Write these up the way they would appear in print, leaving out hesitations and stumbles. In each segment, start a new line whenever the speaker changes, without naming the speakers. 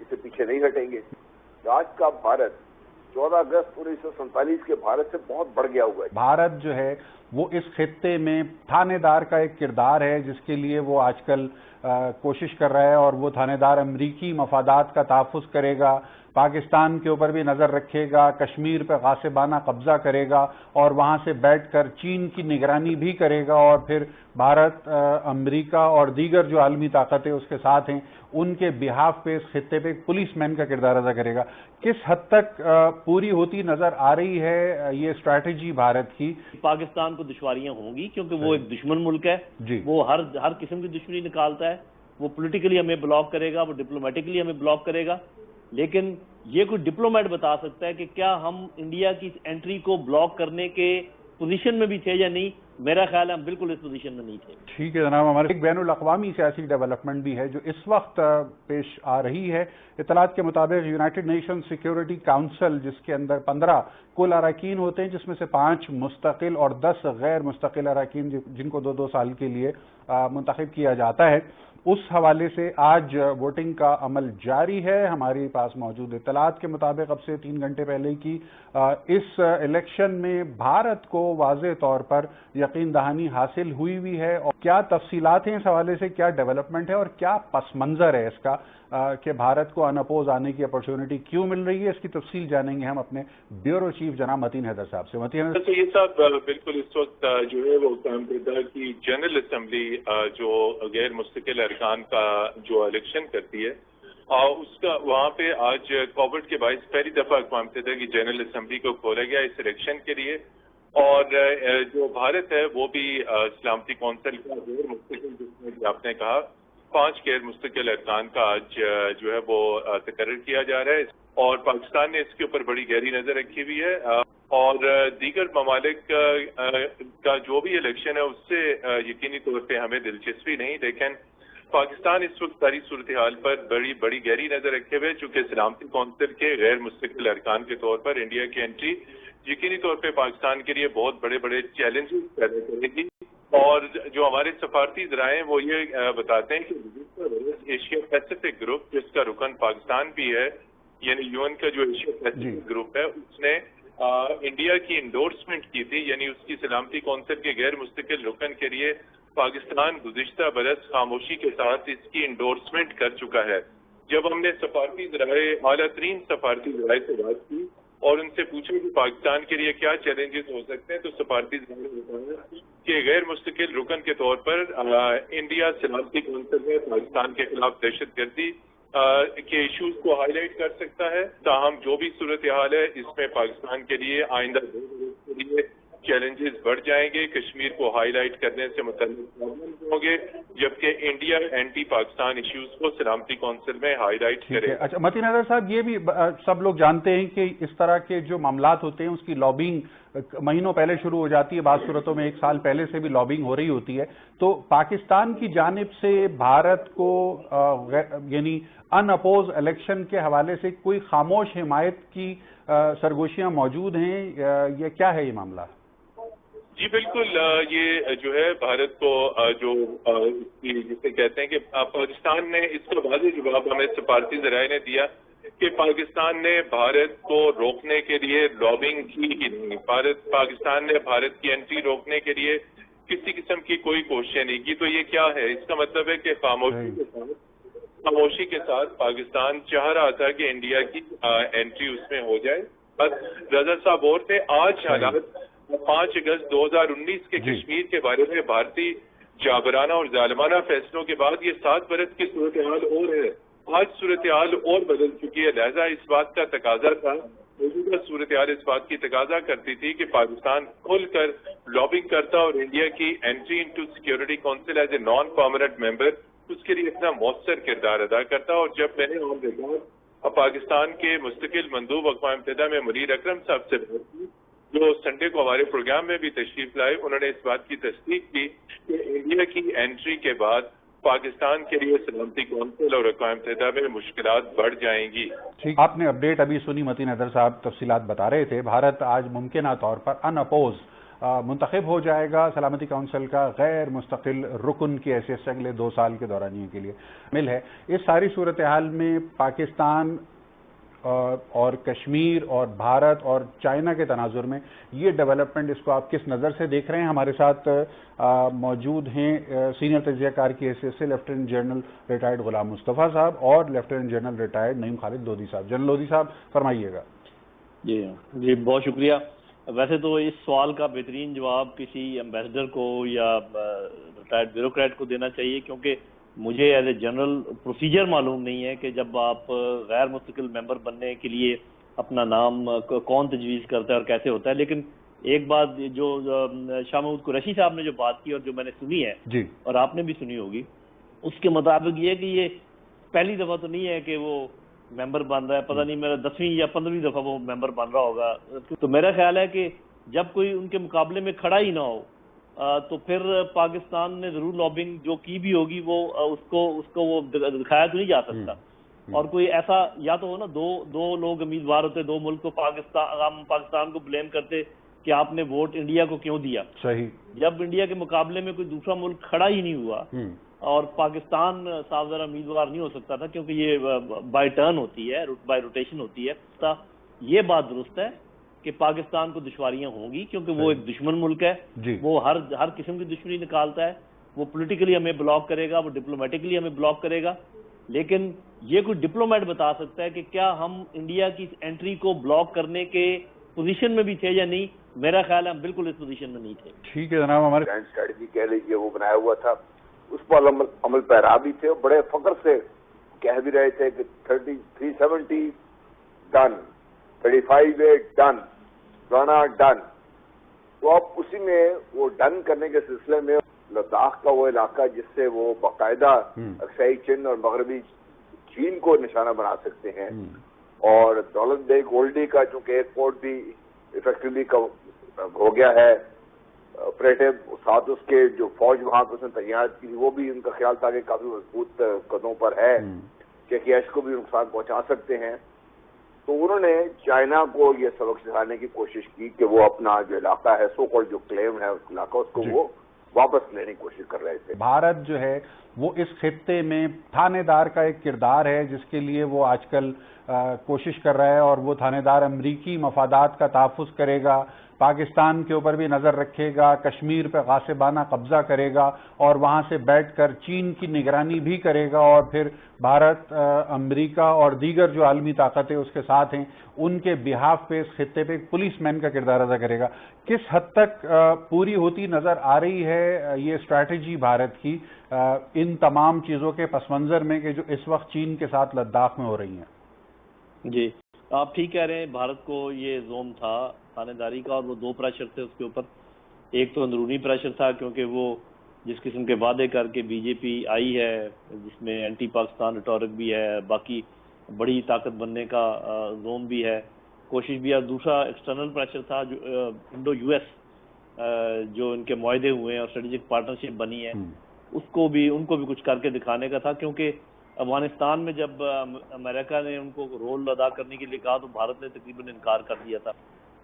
से पीछे नहीं हटेंगे। आज का भारत 14 अगस्त 1947 के भारत से बहुत बढ़ गया हुआ है।
भारत जो है वो इस खित्ते में थानेदार का एक किरदार है, जिसके लिए वो आजकल कोशिश कर रहा है, और वो थानेदार अमरीकी मफादात का तहफ़्फ़ुज़ करेगा, पाकिस्तान के ऊपर भी नज़र रखेगा, कश्मीर पर गासिबाना कब्जा करेगा और वहाँ से बैठकर चीन की निगरानी भी करेगा, और फिर भारत, अमेरिका और दीगर जो आलमी ताकतें उसके साथ हैं उनके बिहाफ पे इस खित्ते पे एक पुलिसमैन का किरदार अदा करेगा। किस हद तक पूरी होती नजर आ रही है ये स्ट्रैटेजी भारत की?
पाकिस्तान को दुश्वारियां होंगी क्योंकि वो एक दुश्मन मुल्क है जी। वो हर किस्म की दुश्मनी निकालता है। वो पॉलिटिकली हमें ब्लॉक करेगा, वो डिप्लोमेटिकली हमें ब्लॉक करेगा, लेकिन ये कोई डिप्लोमेट बता सकता है कि क्या हम इंडिया की एंट्री को ब्लॉक करने के पोजीशन में भी थे या नहीं। मेरा ख्याल है हम बिल्कुल इस पोजीशन में नहीं थे।
ठीक है जनाब, हमारे एक बैनुल अक़वामी सियासी डेवलपमेंट भी है जो इस वक्त पेश आ रही है। इत्तलात के मुताबिक यूनाइटेड नेशन सिक्योरिटी काउंसिल, जिसके अंदर 15 कुल अरकान होते हैं, जिसमें से 5 मुस्तकिल और 10 गैर मुस्तकिल अरकान जिनको 2-2 साल के लिए मुंतखब किया जाता है, उस हवाले से आज वोटिंग का अमल जारी है। हमारे पास मौजूद इत्तलात के मुताबिक अब से 3 घंटे पहले की इस इलेक्शन में भारत को वाज़ेह तौर पर यकीन दहानी हासिल हुई भी है। और क्या तफसीलात हैं इस हवाले से, क्या डेवलपमेंट है और क्या पस मंज़र है इसका कि भारत को अनअपोज आने की अपॉर्चुनिटी क्यों मिल रही है, इसकी तफसील जानेंगे हम अपने ब्यूरो चीफ जनाब मतीन हैदर साहब से। मतीन
तो ये साहब बिल्कुल इस वक्त जो है वो कामदार की जनरल असम्बली जो गैर मुस्तकिल अरकान का जो इलेक्शन करती है उसका वहाँ पे आज कोविड के बायस पहली दफा अक़वाम मुत्तहिदा की जनरल असम्बली को खोला गया इस इलेक्शन के लिए। और जो भारत है वो भी सलामती कौंसिल का गैर मुस्तकिल, जिसमें आपने कहा 5 गैर मुस्तकिल अरकान का आज जो है वो तकर्रर किया जा रहा है, और पाकिस्तान ने इसके ऊपर बड़ी गहरी नजर रखी हुई है। और दीगर ममालिक का जो भी इलेक्शन है उससे यकीनी तौर पे हमें दिलचस्पी नहीं, लेकिन पाकिस्तान इस वक्त सारी सूरत हाल पर बड़ी गहरी नजर रखे हुए, चूंकि सलामती कौंसिल के गैर मुस्तकिल अरकान के तौर पर इंडिया की एंट्री यकीनी तौर पर पाकिस्तान के लिए बहुत बड़े बड़े चैलेंजेस पैदा करेगी। और जो हमारे सफारती ज़राए हैं वो ये बताते हैं कि एशिया पैसिफिक ग्रुप, जिसका रुकन पाकिस्तान भी है, यानी यूएन का जो एशिया पैसिफिक ग्रुप है, उसने इंडिया की इंडोर्समेंट की थी, यानी उसकी सलामती कौंसिल के गैर मुस्तकिल रुकन के लिए पाकिस्तान गुज़िश्ता बरस खामोशी के साथ इसकी इंडोर्समेंट कर चुका है। जब हमने सफारती ज़राए, आला तरीन सफारती ज़राए से बात की और उनसे पूछा कि पाकिस्तान के लिए क्या चैलेंजेस हो सकते हैं, तो सफारती ज़राए ने बताया कि गैर मुस्तकिल रुकन के तौर पर इंडिया सलामती कौंसिल में पाकिस्तान के खिलाफ दहशतगर्दी के इश्यूज को हाईलाइट कर सकता है। ताहम जो भी सूरत हाल है इसमें पाकिस्तान के लिए आइंदा के लिए चैलेंजेस बढ़ जाएंगे, कश्मीर को हाईलाइट करने से मुतल्लिक प्रॉब्लम होंगे, जबकि इंडिया एंटी पाकिस्तान इश्यूज को सलामती कौंसिल में हाईलाइट करेगा।
अच्छा मतीन हैदर साहब, ये भी सब लोग जानते हैं कि इस तरह के जो मामलात होते हैं उसकी लॉबिंग महीनों पहले शुरू हो जाती है, बाज़ सूरतों में 1 साल पहले से भी लॉबिंग हो रही होती है। तो पाकिस्तान की जानिब से भारत को यानी अनअपोज इलेक्शन के हवाले से कोई खामोश हिमायत की सरगोशियां मौजूद हैं, या क्या है ये मामला?
जी बिल्कुल, ये जो है भारत को जो जिसे कहते हैं कि पाकिस्तान ने इसका वाज़ेह जवाब हमें सफारती ज़राए ने दिया कि पाकिस्तान ने भारत को रोकने के लिए लॉबिंग की ही नहीं। पाकिस्तान ने भारत की एंट्री रोकने के लिए किसी किस्म की कोई कोशिश नहीं की। तो ये क्या है? इसका मतलब है कि खामोशी के साथ पाकिस्तान चाह रहा था कि इंडिया की एंट्री उसमें हो जाए। बस रजा साहब और थे, आज हालात 5 अगस्त 2019 के कश्मीर के बारे में भारतीय जाबराना और जालिमाना फैसलों के बाद ये 7 बरस की सूरत हाल और है। आज सूरत हाल और बदल चुकी है, लिहाजा इस बात का तकाजा था, मौजूदा सूरत हाल इस बात की तकाजा करती थी कि पाकिस्तान खुलकर लॉबिंग करता और इंडिया की entry into security council as a non permanent member उसके लिए इतना मौसर किरदार अदा करता। और जब मैंने ऑन रिकॉर्ड पाकिस्तान के मुस्तकिल मंदूब अक़वाम मुत्तहिदा में मुनीर अकरम साहब से बात की, जो संडे को हमारे प्रोग्राम में भी तशरीफ लाए, उन्होंने इस बात की तस्दीक की कि इंडिया की एंट्री के बाद पाकिस्तान के लिए सलामती कौंसिल और अक़वाम मुत्तहिदा में मुश्किलात बढ़ जाएंगी।
ठीक, आपने अपडेट अभी सुनी, मतीन हैदर साहब तफसीलात बता रहे थे। भारत आज मुमकिन तौर पर अनअपोज منتخب ہو جائے گا سلامتی کونسل کا غیر مستقل رکن کی حیثیت سے اگلے 2 سال کے دورانیے کے لیے مل ہے۔ اس ساری صورتحال میں پاکستان اور کشمیر اور بھارت اور چائنا کے تناظر میں یہ ڈیولپمنٹ، اس کو آپ کس نظر سے دیکھ رہے ہیں؟ ہمارے ساتھ موجود ہیں سینئر تجزیہ کار کی حیثیت سے lieutenant general retired Ghulam Mustafa صاحب اور لیفٹیننٹ جنرل ریٹائرڈ نعیم خالد لودھی صاحب۔ جنرل لودھی صاحب فرمائیے گا۔
جی بہت شکریہ۔ ویسے تو اس سوال کا بہترین جواب کسی ایمبیسڈر کو یا ریٹائرڈ بیوروکریٹ کو دینا چاہیے، کیونکہ مجھے ایز اے جنرل پروسیجر معلوم نہیں ہے کہ جب آپ غیر مستقل ممبر بننے کے لیے اپنا نام کون تجویز کرتا ہے اور کیسے ہوتا ہے۔ لیکن ایک بات جو شاہ محمود قریشی صاحب نے جو بات کی اور جو میں نے سنی ہے
جی،
اور آپ نے بھی سنی ہوگی، اس کے مطابق یہ کہ یہ پہلی دفعہ تو نہیں ہے کہ وہ ممبر بن رہا ہے، پتہ نہیں میرا 10ویں یا 15ویں دفعہ وہ ممبر بن رہا ہوگا۔ تو میرا خیال ہے کہ جب کوئی ان کے مقابلے میں کھڑا ہی نہ ہو تو پھر پاکستان نے ضرور لابنگ جو کی بھی ہوگی وہ اس کو وہ دکھایا تو نہیں جا سکتا۔ اور کوئی ایسا یا تو ہو نا، دو لوگ امیدوار ہوتے، 2 ملک کو پاکستان کو بلیم کرتے کہ آپ نے ووٹ انڈیا کو کیوں دیا۔
صحیح۔
جب انڈیا کے مقابلے میں کوئی دوسرا ملک کھڑا ہی نہیں ہوا اور پاکستان صاف ذرا امیدوار نہیں ہو سکتا تھا، کیونکہ یہ بائی ٹرن ہوتی ہے، بائی روٹیشن ہوتی ہے۔ یہ بات درست ہے کہ پاکستان کو دشواریاں ہوں گی، کیونکہ وہ ایک دشمن ملک ہے، وہ ہر قسم کی دشمنی نکالتا ہے، وہ پولیٹیکلی ہمیں بلاک کرے گا، وہ ڈپلومیٹکلی ہمیں بلاک کرے گا۔ لیکن یہ کوئی ڈپلومیٹ بتا سکتا ہے کہ کیا ہم انڈیا کی انٹری کو بلاک کرنے کے پوزیشن میں بھی تھے یا نہیں؟ میرا خیال ہے ہم بالکل اس پوزیشن میں نہیں تھے۔
ٹھیک ہے جناب، ہمارے
اسٹریٹجی کہہ لیجیے وہ بنایا ہوا تھا، اس پر عمل پیرا بھی تھے، بڑے فخر سے کہہ بھی رہے تھے کہ 370 ڈن، 35 ڈن، رانا ڈن۔ تو اب اسی میں وہ ڈن کرنے کے سلسلے میں لداخ کا وہ علاقہ جس سے وہ باقاعدہ اکسائی چین اور مغربی چین کو نشانہ بنا سکتے ہیں، اور دولت بیگ اولڈی کا چونکہ ایئرپورٹ بھی افیکٹولی ہو گیا ہے آپریٹو، ساتھ اس کے جو فوج وہاں پہ اس نے تعینات کی وہ بھی ان کا خیال تھا کہ کافی مضبوط قدموں پر ہے کہ کیش کو بھی نقصان پہنچا سکتے ہیں۔ تو انہوں نے چائنا کو یہ سبق سکھانے کی کوشش کی کہ وہ اپنا جو علاقہ ہے، سو کال جو کلیم ہے اس علاقہ، اس کو وہ واپس لینے کی کوشش کر رہے تھے۔
بھارت جو ہے وہ اس خطے میں تھانے دار کا ایک کردار ہے جس کے لیے وہ آج کل کوشش کر رہا ہے، اور وہ تھانے دار امریکی مفادات کا تحفظ کرے گا، پاکستان کے اوپر بھی نظر رکھے گا، کشمیر پہ غاصبانہ قبضہ کرے گا، اور وہاں سے بیٹھ کر چین کی نگرانی بھی کرے گا، اور پھر بھارت، امریکہ اور دیگر جو عالمی طاقتیں اس کے ساتھ ہیں ان کے بہاف پہ اس خطے پہ ایک پولیس مین کا کردار ادا کرے گا۔ کس حد تک پوری ہوتی نظر آ رہی ہے یہ اسٹریٹجی بھارت کی ان تمام چیزوں کے پس منظر میں کہ جو اس وقت چین کے ساتھ لداخ میں ہو رہی ہیں؟
جی آپ ٹھیک کہہ رہے ہیں، بھارت کو یہ زوم تھا تھانے داری کا، اور وہ 2 پریشر تھے اس کے اوپر۔ ایک تو اندرونی پریشر تھا کیونکہ وہ جس قسم کے وعدے کر کے بی جے پی آئی ہے، جس میں اینٹی پاکستان ریٹورک بھی ہے، باقی بڑی طاقت بننے کا زوم بھی ہے، کوشش بھی ہے۔ دوسرا ایکسٹرنل پریشر تھا جو انڈو یو ایس جو ان کے معاہدے ہوئے ہیں اور اسٹریٹجک پارٹنرشپ بنی ہے، ان کو بھی کچھ کر کے دکھانے کا تھا، کیونکہ افغانستان میں جب امریکہ نے ان کو رول ادا کرنے کے لیے کہا تو بھارت نے تقریباً انکار کر دیا تھا۔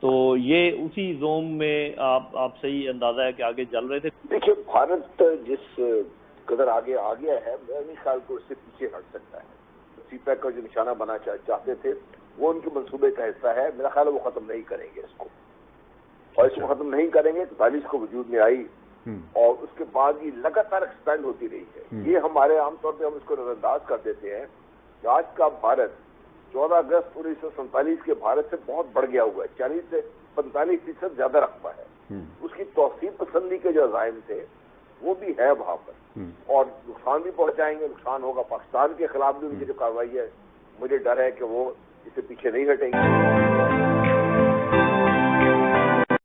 تو یہ اسی زوم میں آپ صحیح اندازہ ہے کہ آگے چل رہے تھے۔
دیکھیے بھارت جس قدر آگے آ گیا ہے، میں نہیں خیال کو اس سے پیچھے ہٹ سکتا ہے۔ سی پیک کا جو نشانہ بنا چاہتے تھے وہ ان کے منصوبے کا حصہ ہے، میرا خیال ہے وہ ختم نہیں کریں گے اس کو، اور اس کو ختم نہیں کریں گے تو 42 کو وجود میں آئی اور اس کے بعد یہ لگاتار ایکسپینڈ ہوتی رہی ہے۔ یہ ہمارے عام طور پہ ہم اس کو نظر انداز کر دیتے ہیں کہ آج کا بھارت 14 اگست 1947 کے بھارت سے بہت بڑھ گیا ہوا ہے، 40 سے 45% زیادہ رقبہ ہے۔ اس کی توسیع پسندی کے جو عزائم تھے وہ بھی ہے وہاں پر، اور نقصان بھی پہنچائیں گے، نقصان ہوگا پاکستان کے خلاف بھی ان کی جو کارروائی ہے، مجھے ڈر ہے کہ وہ اس سے پیچھے نہیں ہٹیں گے۔